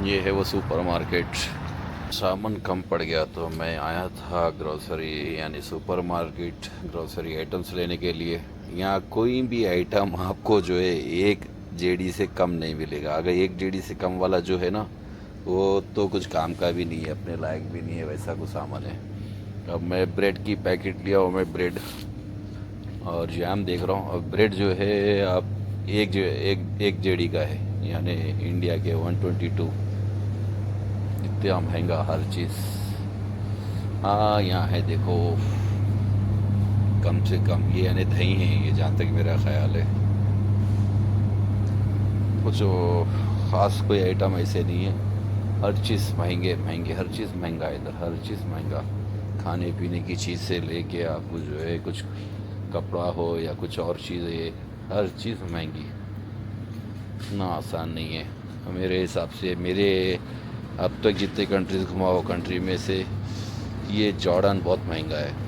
ये है वो सुपरमार्केट। सामान कम पड़ गया तो मैं आया था ग्रोसरी यानी सुपरमार्केट ग्रोसरी आइटम्स लेने के लिए। यहाँ कोई भी आइटम आपको जो है एक जेडी से कम नहीं मिलेगा। अगर एक जेडी से कम वाला जो है ना, वो तो कुछ काम का भी नहीं है, अपने लायक भी नहीं है, वैसा कुछ सामान है। अब मैं ब्रेड की पैकेट लिया हूँ, मैं ब्रेड और जैम देख रहा हूँ। अब ब्रेड जो है आप एक जेडी का है, यानी इंडिया के 122। इतना महंगा हर चीज़। हाँ यहाँ है देखो, कम से कम ये यानी दही है, ये जहाँ तक मेरा ख्याल है। कुछ ख़ास कोई आइटम ऐसे नहीं है। हर चीज़ महंगे महंगे, हर चीज़ महंगा है इधर, हर चीज़ महंगा। खाने पीने की चीज़ से लेके आपको जो है कुछ कपड़ा हो या कुछ और चीज़ें, हर चीज़ महंगी। इतना आसान नहीं है मेरे हिसाब से। मेरे अब तक जितने कंट्रीज़ घुमा हो, कंट्री में से ये जॉर्डन बहुत महंगा है।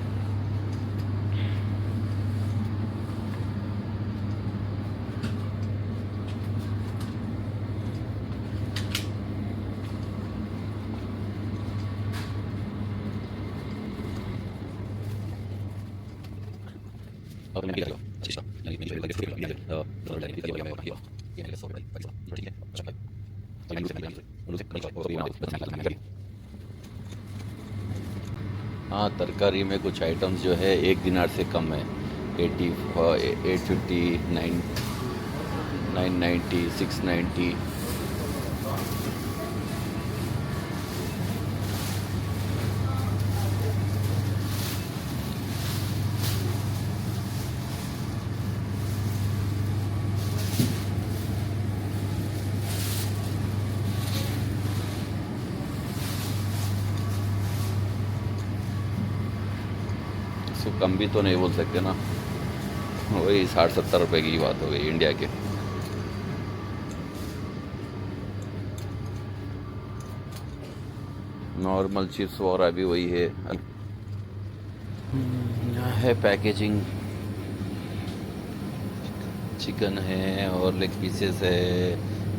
हाँ तरकारी में कुछ आइटम्स जो है 1 दिनार से कम है। 80, 850, 990, 690। इसको कम भी तो नहीं बोल सकते ना, वही 60-70 रुपए की बात हो गई इंडिया के। नॉर्मल चिप्स और अभी वही है। यहाँ है पैकेजिंग, चिकन है और लेग पीसेस है।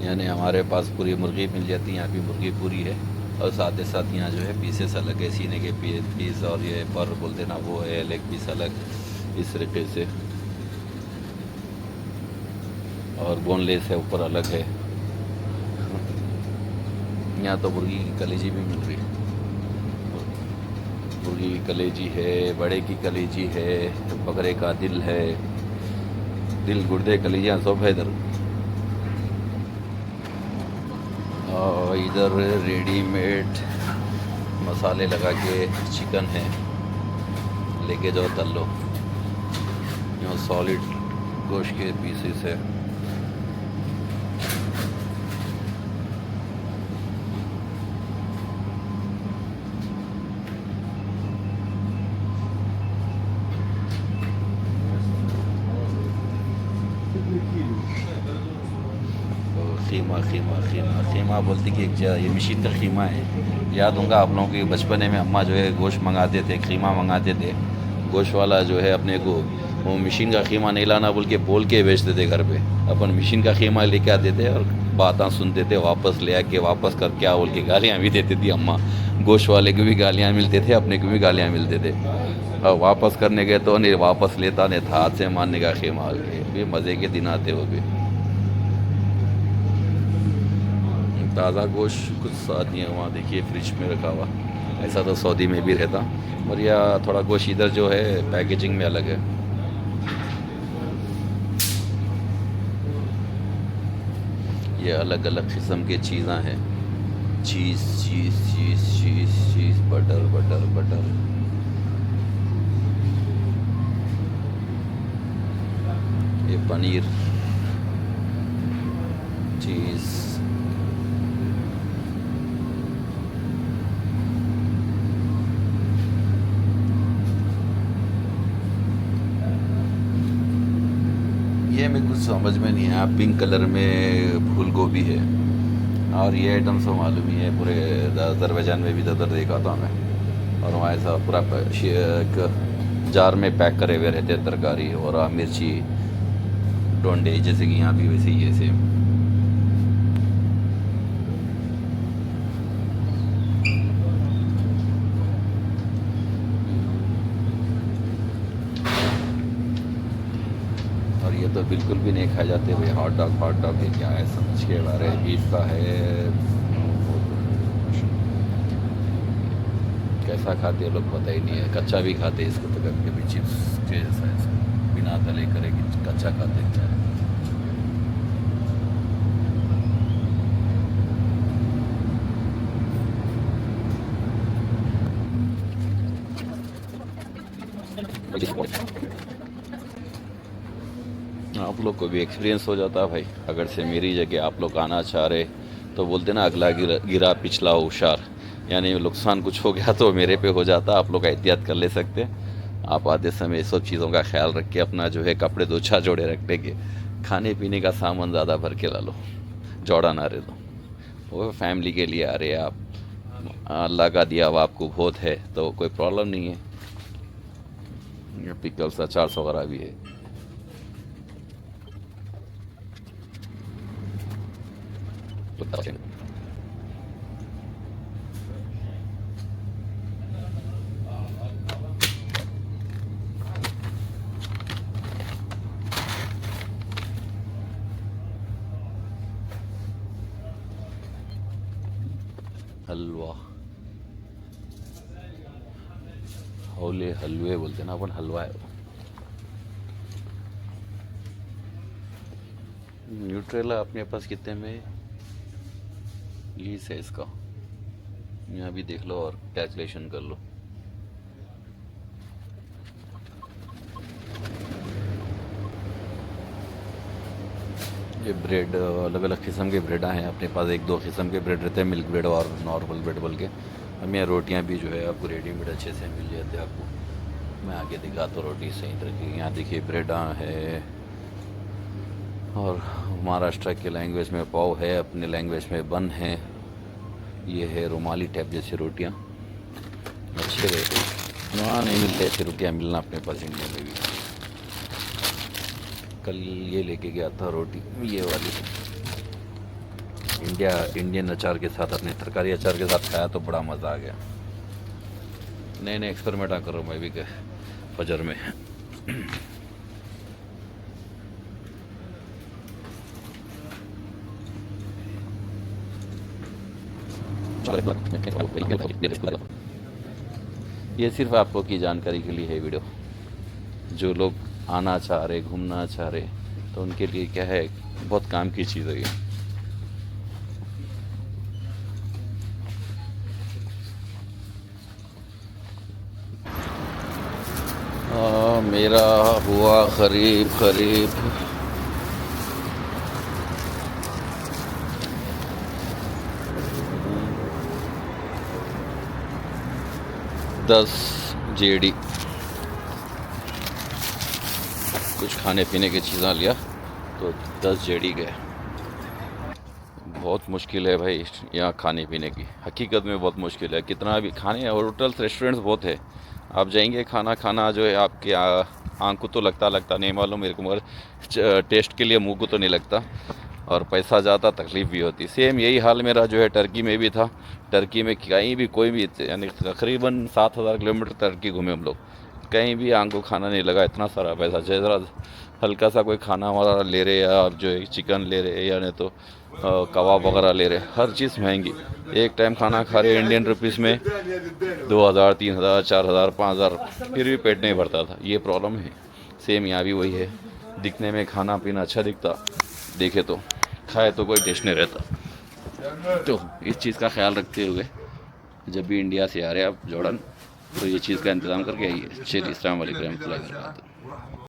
यानी हमारे पास पूरी मुर्गी मिल जाती है, यहाँ भी मुर्गी पूरी है। और साथ ही साथ यहाँ जो है पीसेस अलग है, सीने के पीस और ये पर बोलते ना वो है, लेग पीस अलग इस तरीके से। और बोनलेस है ऊपर अलग है। यहाँ तो मुर्गी की कलेजी भी मिल रही है। मुर्गी की कलेजी है, बड़े की कलेजी है, बकरे का दिल है। दिल गुर्दे कलेजियाँ सब है इधर। और इधर रेडीमेड मसाले लगा के चिकन है, लेके जाओ तल लो। यहाँ सॉलिड गोश्त के पीसेस है। खीमा खीमा खीमा खीमा बोलती कि ये मशीन का खीमा है। याद होगा आप लोगों के बचपने में अम्मा जो है गोश्त मंगाते थे, खीमा मंगाते थे। गोश्त वाला जो है अपने को वो मशीन का खीमा नहीं लाना बोल के बेचते थे घर पे। अपन मशीन का खीमा लेके आते थे और बातें सुनते थे, वापस ले आके वापस कर क्या बोल के गालियाँ भी देती थी अम्मा। गोश्त वाले को भी गालियाँ मिलते थे, अपने को भी गालियाँ मिलते थे। और वापस करने गए तो नहीं, वापस लेता नहीं था, हाथ से मारने का खीमा। भी मज़े के दिन आते वो भी। ताज़ा गोश्त कुछ साथ नहीं है वहाँ, देखिए फ्रिज में रखा हुआ। ऐसा तो सऊदी में भी रहता, और यह थोड़ा गोश्त इधर जो है पैकेजिंग में अलग है। ये अलग अलग किस्म के चीज़ें हैं। चीज़ चीज़ चीज़ चीज़ चीज़, बटर बटर बटर। ये पनीर, चीज़। ये मेरे कुछ समझ में नहीं आया, पिंक कलर में फूल गोभी है। और ये आइटम तो मालूम ही है, पूरे अजरबैजान में भी इधर देखा था मैं। और वहाँ ऐसा पूरा एक जार में पैक करे हुए रहते हैं तरकारी और मिर्ची डोंडे, जैसे कि यहाँ भी वैसे ही है सेम। ये तो बिल्कुल भी नहीं खाए जाते भाई। हॉट डॉग ये क्या है समझ के बारे बीफ का है। कैसा खाते हैं लोग पता ही नहीं है। कच्चा भी खाते हैं इसको तो, कभी कभी चिप्स के जैसा बिना तले करेगी कच्चा खाते हैं। आप लोग को भी एक्सपीरियंस हो जाता है भाई। अगर से मेरी जगह आप लोग आना चाह रहे तो बोलते ना अगला गिरा पिछला होशियार, यानी नुकसान कुछ हो गया तो मेरे पे हो जाता। आप लोग एहतियात कर ले सकते हैं। आप आते समय सब चीज़ों का ख्याल रख के अपना जो है कपड़े दो चार जोड़े रख देंगे, खाने पीने का सामान ज़्यादा भर के ला लो, जोड़ा ना रहे दो। वो फैमिली के लिए आ रहे आप, अल्लाह का दिया हुआ आपको बहुत है तो कोई प्रॉब्लम नहीं है। पिकल्स अचार वगैरह भी है। हलवा हौले हलवे बोलते ना अपन, हलवा है वो। न्यूट्रेला अपने पास कितने में लीज है इसका, यहाँ भी देख लो और कैलकुलेशन कर लो। ये ब्रेड अलग अलग किस्म के ब्रेड हैं अपने पास। एक दो किस्म के ब्रेड रहते हैं, मिल्क ब्रेड और नॉर्मल ब्रेड बोल के। हम यहाँ रोटियाँ भी जो है आपको रेडीमेड अच्छे से मिल जाते हैं आपको। मैं आगे दिखाता हूँ रोटी सही तरह की। यहाँ देखिए ब्रेड है, और महाराष्ट्र के लैंग्वेज में पाव है, अपने लैंग्वेज में बन है। ये है रुमाली टाइप जैसी रोटियाँ, अच्छे रहते। वहाँ नहीं मिलते ऐसी रोटियाँ, मिलना अपने पास इंडिया में भी। कल ये लेके गया था रोटी, ये वाली इंडियन अचार के साथ, अपने तरकारी अचार के साथ खाया तो बड़ा मज़ा आ गया। नए नए एक्सपेरिमेंट करो मैं भी फजर में। ये सिर्फ आपको की जानकारी के लिए है वीडियो। जो लोग आना चाह रहे, घूमना चाह रहे, तो उनके लिए क्या है, बहुत काम की चीज़ है ये। मेरा हुआ करीब 10 जेडी। कुछ खाने पीने की चीज़ें लिया तो 10 जेडी गए। बहुत मुश्किल है भाई यहाँ खाने पीने की, हकीकत में बहुत मुश्किल है। कितना भी खाने, होटल्स रेस्टोरेंट्स बहुत है, आप जाएंगे खाना जो है आपके आँख को तो लगता नहीं मालूम मेरे को, मगर टेस्ट के लिए मुंह को तो नहीं लगता, और पैसा ज़्यादा तकलीफ़ भी होती। सेम यही हाल मेरा जो है टर्की में भी था। टर्की में कहीं भी कोई भी, यानी तकरीबन 7,000 किलोमीटर टर्की घूमे हम लोग, कहीं भी आँख को खाना नहीं लगा। इतना सारा पैसा, जरा हल्का सा कोई खाना वाला ले रहे, या आप जो है चिकन ले रहे, या नहीं तो कबाब वगैरह ले रहे, हर चीज़ महंगी। एक टाइम खाना खा रहे इंडियन रुपीज़ में 2,000 3,000 4,000 5,000, फिर भी पेट नहीं भरता था। ये प्रॉब्लम है। सेम यहाँ भी वही है, दिखने में खाना पीना अच्छा दिखता, देखे तो खाए तो कोई टेस्ट नहीं रहता। तो इस चीज़ का ख्याल रखते हुए जब भी इंडिया से आ रहे आप जॉर्डन, तो ये चीज़ का इंतज़ाम करके आइए। चलिए, अस्सलाम वालेकुम रहमतुल्लाहि व बरकातहू।